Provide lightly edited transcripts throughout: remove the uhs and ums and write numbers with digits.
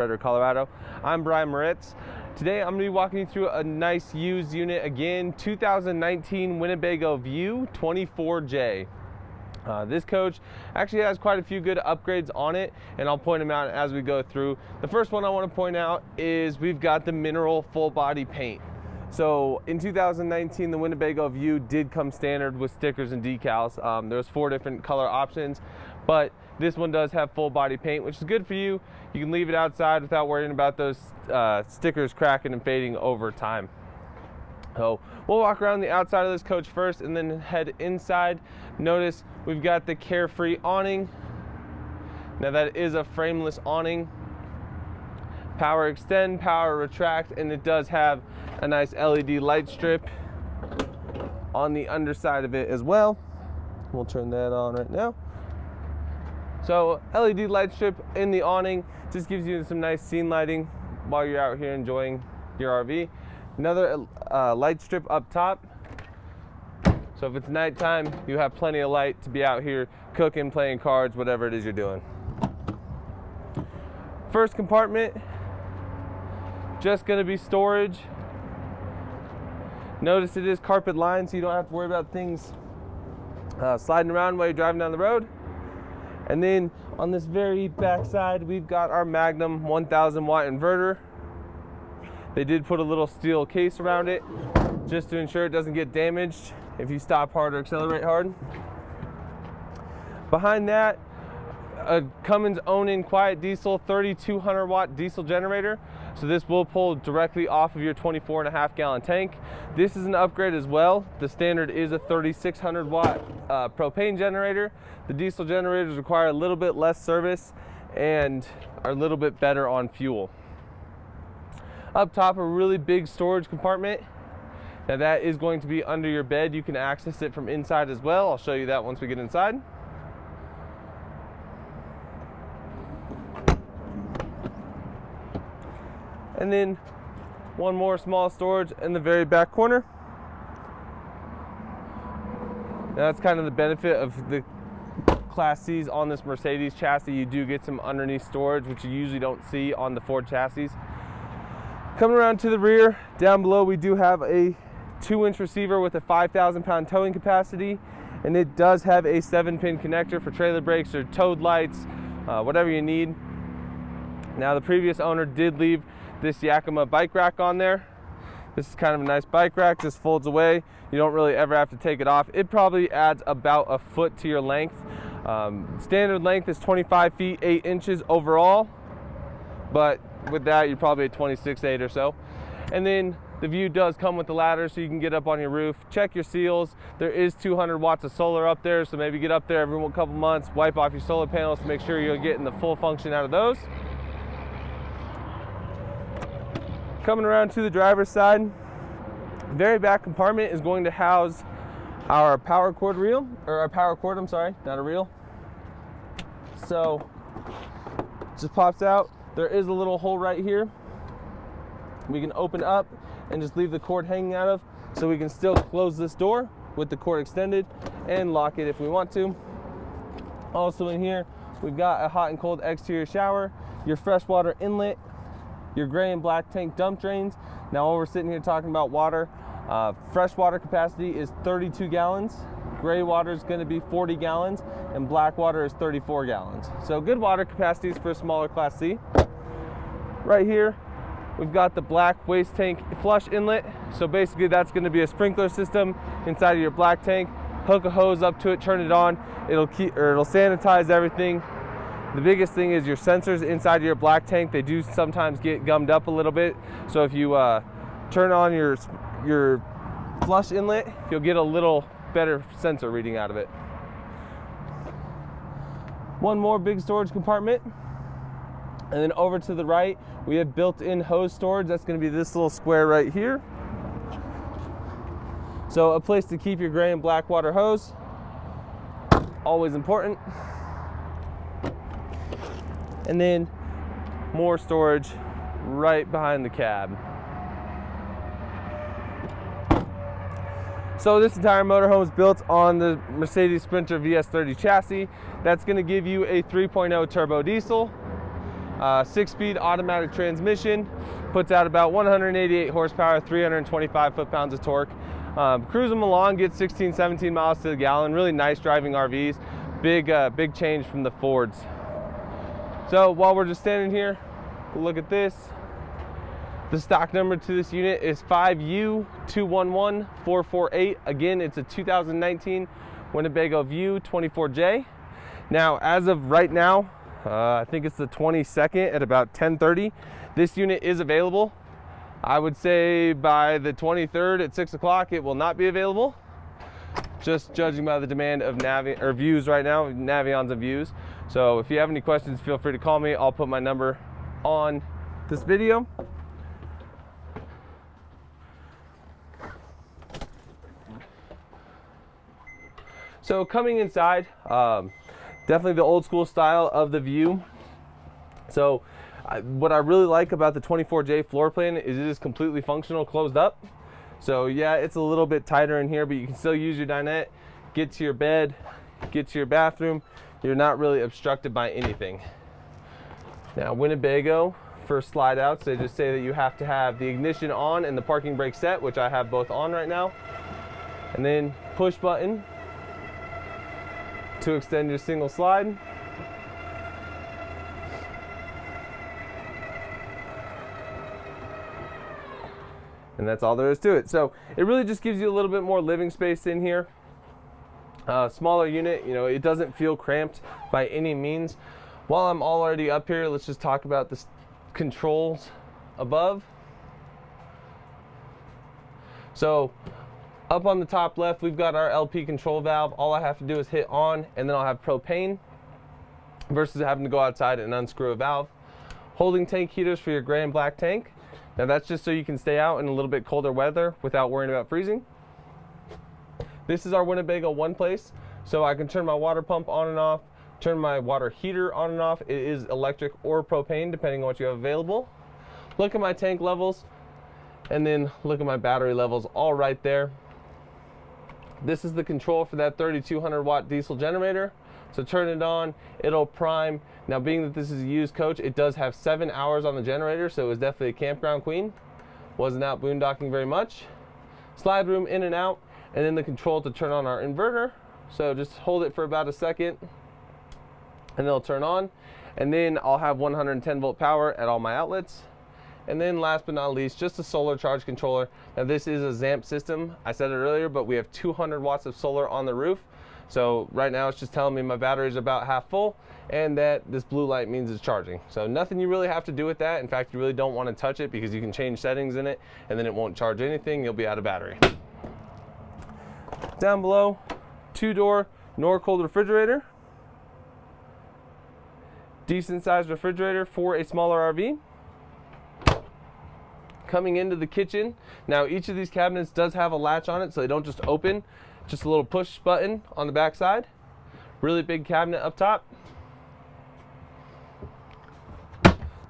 Colorado. I'm Brian Moritz. Today I'm going to be walking you through a nice used unit again, 2019 Winnebago View 24J. This coach actually has quite a few good upgrades on it, and I'll point them out as we go through. The first one I want to point out is we've got the mineral full body paint. So in 2019, the Winnebago View did come standard with stickers and decals. There's 4 different color options, but this one does have full body paint, which is good for you. You can leave it outside without worrying about those stickers cracking and fading over time. So we'll walk around the outside of this coach first and then head inside. Notice we've got the Carefree awning. Now that is a frameless awning. Power extend, power retract, and it does have a nice LED light strip on the underside of it as well. We'll turn that on right now. So LED light strip in the awning just gives you some nice scene lighting while you're out here enjoying your RV. Another light strip up top. So if it's nighttime, you have plenty of light to be out here cooking, playing cards, whatever it is you're doing. First compartment, just gonna be storage. Notice it is carpet lined, so you don't have to worry about things sliding around while you're driving down the road. And then on this very back side, we've got our Magnum 1000 watt inverter. They did put a little steel case around it just to ensure it doesn't get damaged if you stop hard or accelerate hard. Behind that, a Cummins Awning quiet diesel 3200 watt diesel generator. So this will pull directly off of your 24.5 gallon tank. This is an upgrade as well. The standard is a 3600 watt propane generator. The diesel generators require a little bit less service and are a little bit better on fuel. Up top, a really big storage compartment. Now that is going to be under your bed. You can access it from inside as well. I'll show you that once we get inside. And then one more small storage in the very back corner. Now that's kind of the benefit of the Class C's on this Mercedes chassis. You do get some underneath storage, which you usually don't see on the Ford chassis. Coming around to the rear, down below we do have a 2-inch receiver with a 5,000 pound towing capacity, and it does have a 7-pin connector for trailer brakes or towed lights, whatever you need. Now the previous owner did leave this Yakima bike rack on there. This is kind of a nice bike rack, just folds away. You don't really ever have to take it off. It probably adds about a foot to your length. Standard length is 25 feet 8 inches overall, but with that you're probably at 26.8 or so. And then the View does come with the ladder so you can get up on your roof, check your seals. There is 200 watts of solar up there, so maybe get up there every couple months, wipe off your solar panels to make sure you're getting the full function out of those. Coming around to the driver's side, the very back compartment is going to house our power cord reel, or our power cord, I'm sorry, not a reel. So, just pops out. There is a little hole right here. We can open up and just leave the cord hanging out of, so we can still close this door with the cord extended and lock it if we want to. Also in here, we've got a hot and cold exterior shower, your freshwater inlet, your gray and black tank dump drains. Now while we're sitting here talking about water, fresh water capacity is 32 gallons, gray water is going to be 40 gallons, and black water is 34 gallons. So good water capacities for a smaller Class C. Right here, we've got the black waste tank flush inlet. So basically that's going to be a sprinkler system inside of your black tank. Hook a hose up to it, turn it on, it'll sanitize everything. The biggest thing is your sensors inside your black tank. They do sometimes get gummed up a little bit. So if you turn on your flush inlet, you'll get a little better sensor reading out of it. One more big storage compartment. And then over to the right, we have built-in hose storage. That's going to be this little square right here. So a place to keep your gray and black water hose. Always important. And then more storage right behind the cab. So this entire motorhome is built on the Mercedes Sprinter VS30 chassis. That's going to give you a 3.0 turbo diesel. 6-speed automatic transmission, puts out about 188 horsepower, 325 foot-pounds of torque. Cruise them along, gets 16, 17 miles to the gallon. Really nice driving RVs. Big change from the Fords. So while we're just standing here, look at this. The stock number to this unit is 5U211448. Again, it's a 2019 Winnebago View 24J. Now, as of right now, I think it's the 22nd at about 10:30. This unit is available. I would say by the 23rd at 6 o'clock, it will not be available. Just judging by the demand of views right now, Navions and views. So if you have any questions, feel free to call me. I'll put my number on this video. So coming inside, definitely the old school style of the View. So what I really like about the 24J floor plan is it is completely functional, closed up. So yeah, it's a little bit tighter in here, but you can still use your dinette, get to your bed, get to your bathroom. You're not really obstructed by anything. Now Winnebago, for slide outs, they just say that you have to have the ignition on and the parking brake set, which I have both on right now. And then push button to extend your single slide. And that's all there is to it. So it really just gives you a little bit more living space in here. Smaller unit, you know, it doesn't feel cramped by any means. While I'm already up here, let's just talk about the controls above. So up on the top left, we've got our LP control valve. All I have to do is hit on, and then I'll have propane versus having to go outside and unscrew a valve. Holding tank heaters for your gray and black tank. Now that's just so you can stay out in a little bit colder weather without worrying about freezing. This is our Winnebago one place, so I can turn my water pump on and off, turn my water heater on and off. It is electric or propane depending on what you have available. Look at my tank levels, and then look at my battery levels all right there. This is the control for that 3200 watt diesel generator. So turn it on, it'll prime. Now being that this is a used coach, it does have 7 hours on the generator, so it was definitely a campground queen. Wasn't out boondocking very much. Slide room in and out, and then the control to turn on our inverter. So just hold it for about a second, and it'll turn on. And then I'll have 110 volt power at all my outlets. And then last but not least, just a solar charge controller. Now this is a ZAMP system. I said it earlier, but we have 200 watts of solar on the roof. So right now it's just telling me my battery is about half full and that this blue light means it's charging. So nothing you really have to do with that. In fact, you really don't want to touch it because you can change settings in it and then it won't charge anything. You'll be out of battery. Down below, 2-door Norcold refrigerator. Decent sized refrigerator for a smaller RV. Coming into the kitchen, now each of these cabinets does have a latch on it, so they don't just open, just a little push button on the back side. Really big cabinet up top.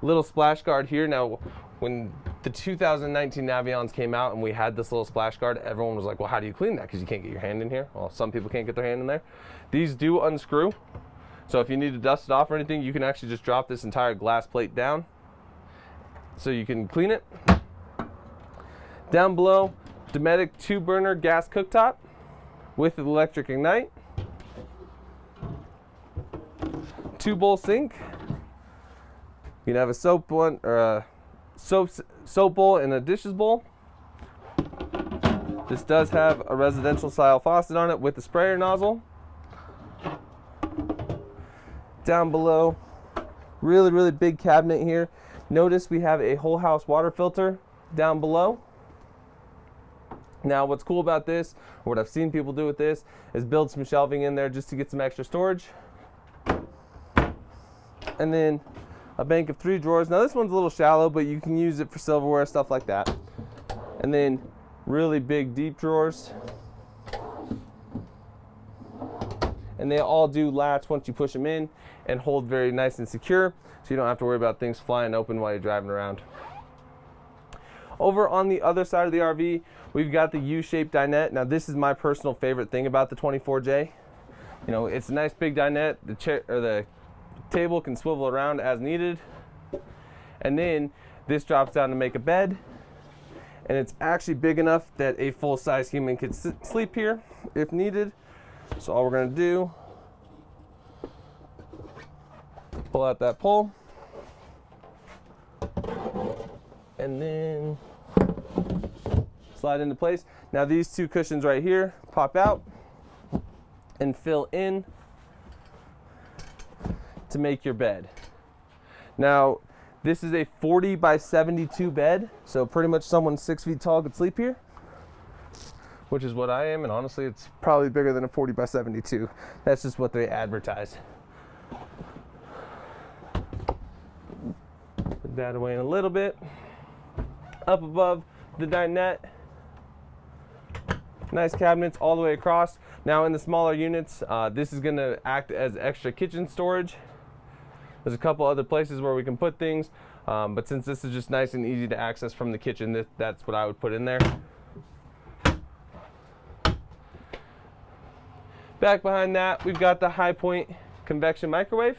Little splash guard here. Now when the 2019 Navions came out and we had this little splash guard, everyone was like, well, how do you clean that? Because you can't get your hand in here. Well, some people can't get their hand in there. These do unscrew, so if you need to dust it off or anything, you can actually just drop this entire glass plate down so you can clean it. Down below, Dinette 2-burner gas cooktop with electric ignite. 2-bowl sink. You can have a soap one or a soap bowl and a dishes bowl. This does have a residential style faucet on it with a sprayer nozzle. Down below, really big cabinet here. Notice we have a whole house water filter down below. Now what's cool about this, or what I've seen people do with this, is build some shelving in there just to get some extra storage. And then a bank of 3 drawers. Now this one's a little shallow, but you can use it for silverware, stuff like that. And then really big deep drawers. And they all do latch once you push them in and hold very nice and secure, so you don't have to worry about things flying open while you're driving around. Over on the other side of the RV, we've got the U-shaped dinette. Now this is my personal favorite thing about the 24J. You know, it's a nice big dinette. The chair or the table can swivel around as needed. And then this drops down to make a bed, and it's actually big enough that a full-size human could sleep here if needed. So all we're gonna do, pull out that pole, and then slide into place. Now these two cushions right here pop out and fill in to make your bed. Now this is a 40 by 72 bed, so pretty much someone 6 feet tall could sleep here, which is what I am, and honestly it's probably bigger than a 40 by 72. That's just what they advertise. Put that away in a little bit. Up above the dinette, nice cabinets all the way across. Now in the smaller units, this is gonna act as extra kitchen storage. There's a couple other places where we can put things, but since this is just nice and easy to access from the kitchen, that's what I would put in there. Back behind that, we've got the High Point convection microwave.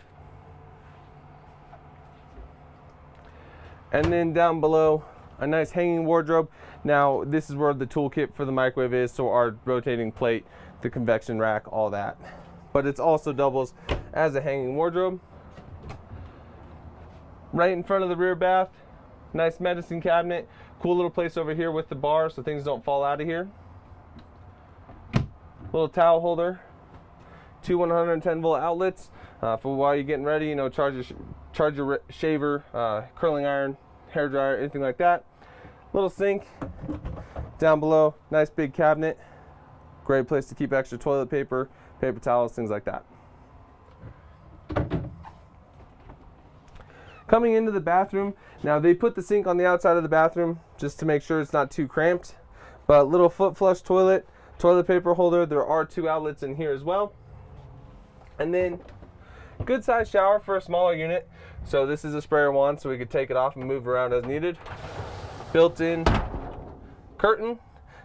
And then down below, a nice hanging wardrobe. Now, this is where the toolkit for the microwave is, so our rotating plate, the convection rack, all that. But it also doubles as a hanging wardrobe. Right in front of the rear bath, nice medicine cabinet. Cool little place over here with the bar so things don't fall out of here. Little towel holder. Two 110 volt outlets for while you're getting ready, you know, charge your shaver, curling iron, hair dryer, anything like that. Little sink down below, nice big cabinet. Great place to keep extra toilet paper, paper towels, things like that. Coming into the bathroom, now they put the sink on the outside of the bathroom just to make sure it's not too cramped. But little foot flush toilet, toilet paper holder. There are two outlets in here as well. And then good size shower for a smaller unit. So this is a sprayer wand, so we could take it off and move around as needed. Built-in curtain.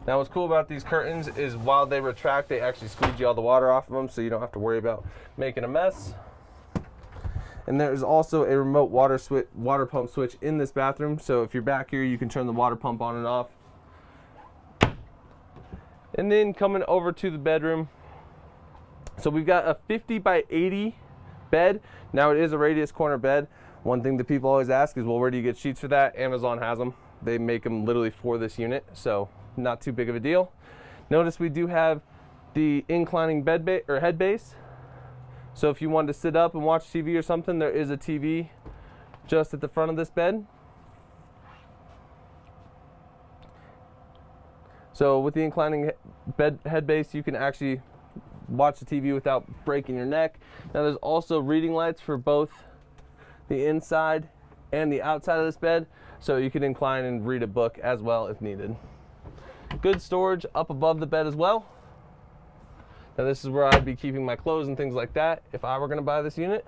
Now what's cool about these curtains is while they retract, they actually squeegee all the water off of them, so you don't have to worry about making a mess. And there is also a remote water pump switch in this bathroom. So if you're back here, you can turn the water pump on and off. And then coming over to the bedroom. So we've got a 50 by 80 bed. Now it is a radius corner bed. One thing that people always ask is, well, where do you get sheets for that? Amazon has them. They make them literally for this unit, so not too big of a deal. Notice we do have the inclining head base. So if you wanted to sit up and watch TV or something, there is a TV just at the front of this bed. So with the inclining head base, you can actually watch the TV without breaking your neck. Now there's also reading lights for both the inside and the outside of this bed, so you can incline and read a book as well if needed. Good storage up above the bed as well. Now this is where I'd be keeping my clothes and things like that if I were going to buy this unit.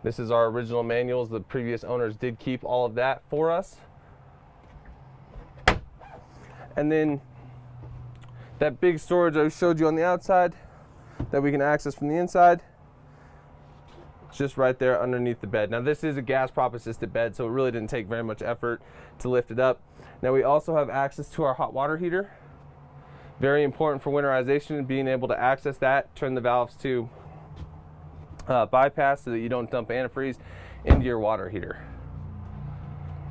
This is our original manuals. The previous owners did keep all of that for us. And then that big storage I showed you on the outside that we can access from the inside, just right there underneath the bed. Now this is a gas prop assisted bed, so it really didn't take very much effort to lift it up. Now we also have access to our hot water heater. Very important for winterization, being able to access that, turn the valves to bypass so that you don't dump antifreeze into your water heater.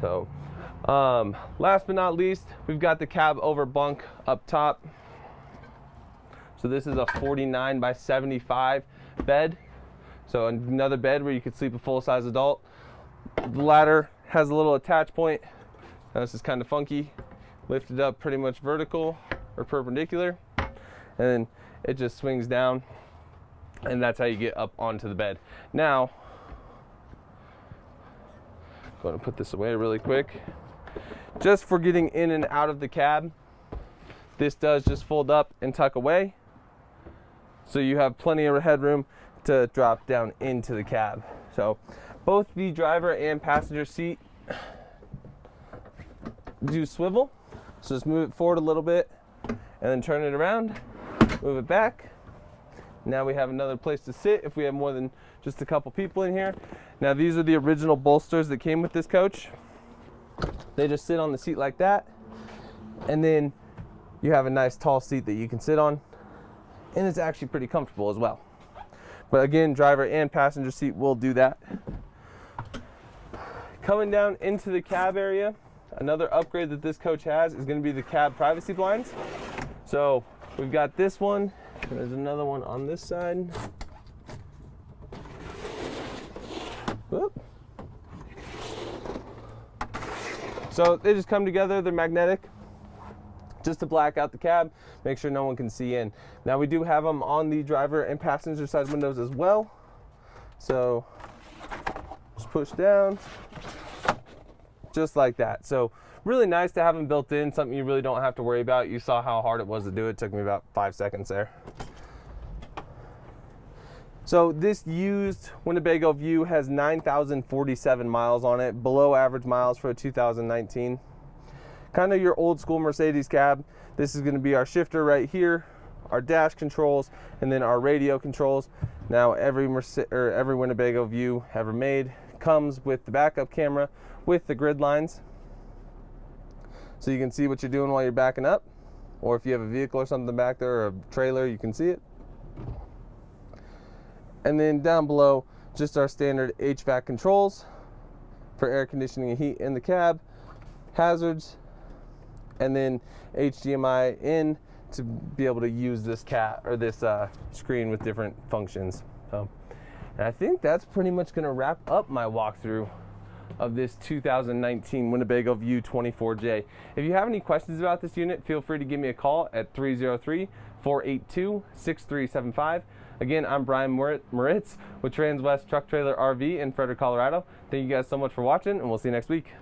So last but not least, we've got the cab over bunk up top. So this is a 49 by 75 bed. So another bed where you could sleep a full-size adult. The ladder has a little attach point. Now this is kind of funky. Lifted up pretty much vertical or perpendicular. And then it just swings down. And that's how you get up onto the bed. Now, I'm going to put this away really quick. Just for getting in and out of the cab, this does just fold up and tuck away. So you have plenty of headroom to drop down into the cab. So both the driver and passenger seat do swivel. So just move it forward a little bit and then turn it around, move it back, Now we have another place to sit if we have more than just a couple people in here. Now these are the original bolsters that came with this coach. They just sit on the seat like that, and then you have a nice tall seat that you can sit on, and it's actually pretty comfortable as well. But again, driver and passenger seat will do that. Coming down into the cab area, another upgrade that this coach has is going to be the cab privacy blinds. So we've got this one, and there's another one on this side. Whoop. So they just come together, they're magnetic, just to black out the cab, make sure no one can see in. Now we do have them on the driver and passenger side windows as well. So just push down, just like that. So really nice to have them built in, something you really don't have to worry about. You saw how hard it was to do. It took me about 5 seconds there. So this used Winnebago View has 9,047 miles on it, below average miles for a 2019. Kind of your old school Mercedes cab. This is going to be our shifter right here, our dash controls, and then our radio controls. Now every Winnebago View ever made comes with the backup camera with the grid lines, so you can see what you're doing while you're backing up, or if you have a vehicle or something back there or a trailer, you can see it. And then down below, just our standard HVAC controls for air conditioning and heat in the cab, hazards, and then HDMI in to be able to use this screen with different functions. So, and I think that's pretty much going to wrap up my walkthrough of this 2019 Winnebago View 24J. If you have any questions about this unit, feel free to give me a call at 303-482-6375. Again, I'm Brian Moritz with Transwest Truck Trailer RV in Frederick, Colorado. Thank you guys so much for watching, and we'll see you next week.